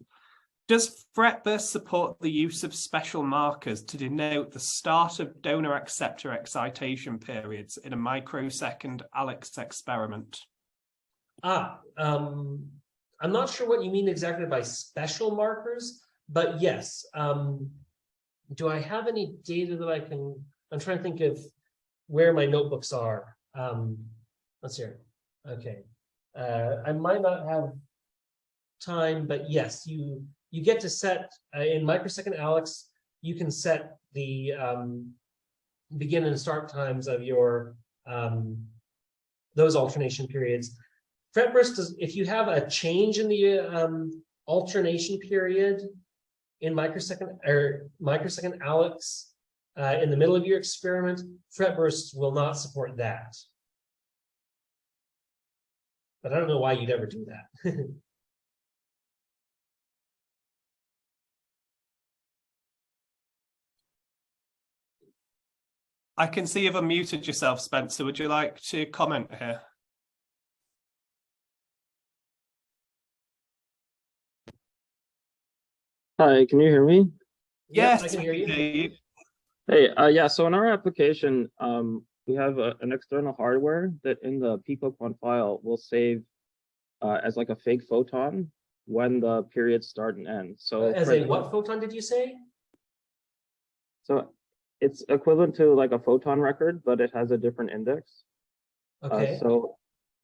Does FRETBurst support the use of special markers to denote the start of donor-acceptor excitation periods in a microsecond ALEX experiment? I'm not sure what you mean exactly by special markers, but yes. Do I have any data that I can, I'm trying to think of where my notebooks are. Let's see. Okay. I might not have time, but yes, you get to set in microsecond ALEX, you can set the begin and start times of your those alternation periods. FRETBurst does, if you have a change in the alternation period in microsecond ALEX in the middle of your experiment, FRETBursts will not support that. But I don't know why you'd ever do that. I can see you've unmuted yourself, Spencer. Would you like to comment here? Hi, can you hear me? Yes, I can hear you. Hey, yeah, so in our application, we have an external hardware that in the picoquant file will save as like a fake photon when the periods start and end. So as a what photon did you say? So it's equivalent to like a photon record, but it has a different index. Okay. So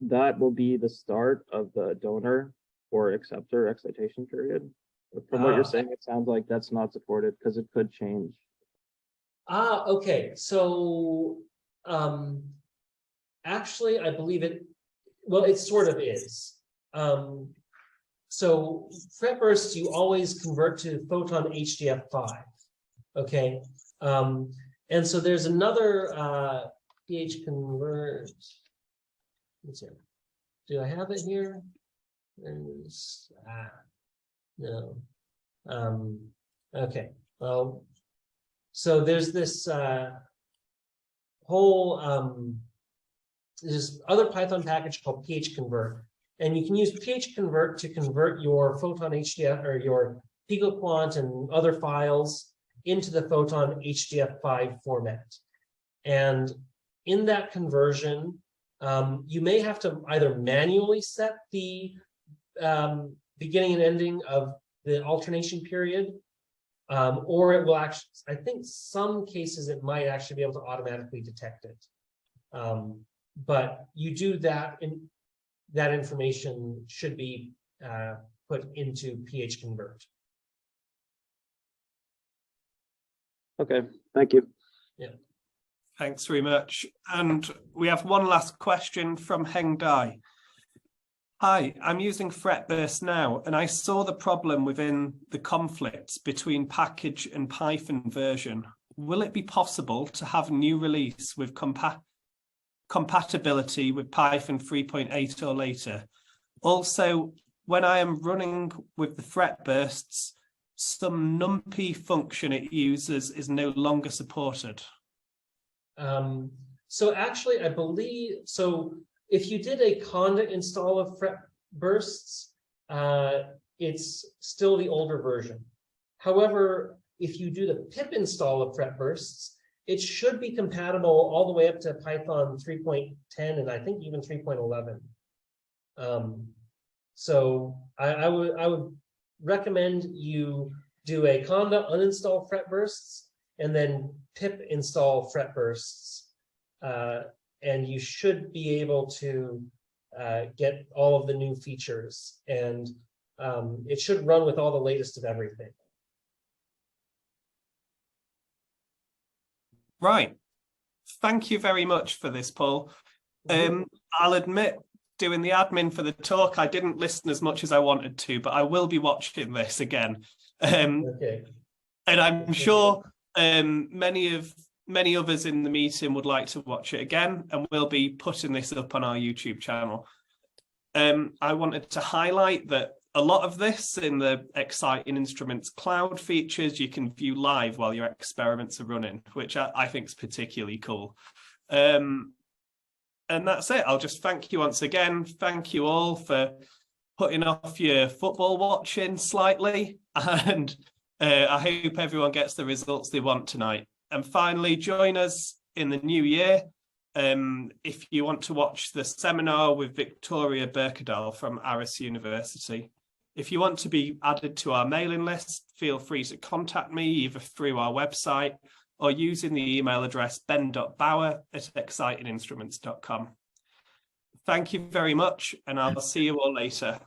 that will be the start of the donor or acceptor excitation period. But from what you're saying, it sounds like that's not supported because it could change. Okay. So actually, I believe it, well, it sort of is. So FRETBursts, you always convert to photon HDF5. Okay. And so there's another pH convert. Let's see. Do I have it here? There's no. Okay. Well, so there's this whole this other Python package called pH convert, and you can use pH convert to convert your photon HDF or your picoquant and other files into the photon HDF5 format. And in that conversion, you may have to either manually set the beginning and ending of the alternation period, or it will actually, I think some cases it might actually be able to automatically detect it. But you do that, that information should be put into pH convert. Okay, thank you. Yeah. Thanks very much. And we have one last question from Heng Dai. Hi, I'm using FRETBurst now, and I saw the problem within the conflicts between package and Python version. Will it be possible to have new release with compatibility with Python 3.8 or later? Also, when I am running with the FRETBursts, some numpy function it uses is no longer supported. So actually, I believe, so if you did a conda install of FRETBursts, it's still the older version. However, if you do the pip install of FRETBursts, it should be compatible all the way up to Python 3.10 and I think even 3.11. So I would recommend you do a conda uninstall FRETBursts and then pip install FRETBursts. And you should be able to get all of the new features, and it should run with all the latest of everything. Right. Thank you very much for this, Paul. I'll admit, doing the admin for the talk, I didn't listen as much as I wanted to, but I will be watching this again. Okay. And I'm sure many others in the meeting would like to watch it again, and we'll be putting this up on our YouTube channel. I wanted to highlight that a lot of this in the Exciting Instruments cloud features. You can view live while your experiments are running, which I think is particularly cool. And that's it. I'll just thank you once again. Thank you all for putting off your football watching slightly. And I hope everyone gets the results they want tonight. And finally, join us in the new year. If you want to watch the seminar with Victoria Berkedal from Aarhus University. If you want to be added to our mailing list, feel free to contact me either through our website or using the email address ben.bauer@excitinginstruments.com. Thank you very much, and I'll see you all later.